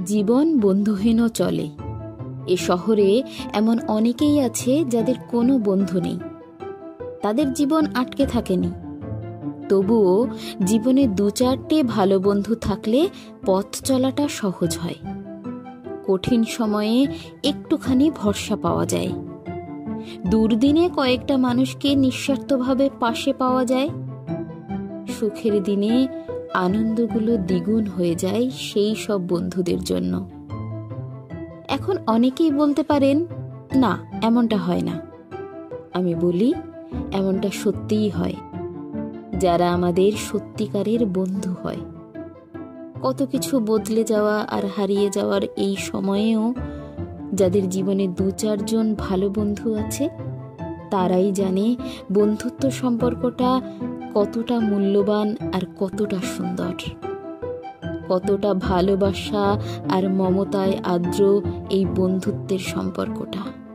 জীবন বন্ধুহীন চলে। এ শহরে এমন অনেকেই আছে যাদের কোনো বন্ধু নেই, তাদের জীবন আটকে থাকেনি। তবুও জীবনে দু চারটে ভালো বন্ধু থাকলে পথ চলাটা সহজ হয়। কঠিন সময়ে একটুখানি ভরসা পাওয়া যায়। দুর্দিনে কয়েকটা মানুষকে নিঃস্বার্থভাবে পাশে পাওয়া যায়। সুখের দিনে আনন্দগুলো দ্বিগুণ হয়ে যায় সেই সব বন্ধুদের জন্য। এখন অনেকেই বলতে পারেন, না, এমনটা হয় না। আমি বলি, এমনটা সত্যিই হয়, যারা আমাদের সত্যিকারের বন্ধু হয়। কত কিছু বদলে যাওয়া আর হারিয়ে যাওয়ার এই সময়েও যাদের জীবনে দু চারজন ভালো বন্ধু আছে, তারাই জানে বন্ধুত্ব সম্পর্কটা কতটা মূল্যবান আর কতটা সুন্দর, কতটা ভালোবাসা আর মমতায় আর্দ্র এই বন্ধুত্বের সম্পর্কটা।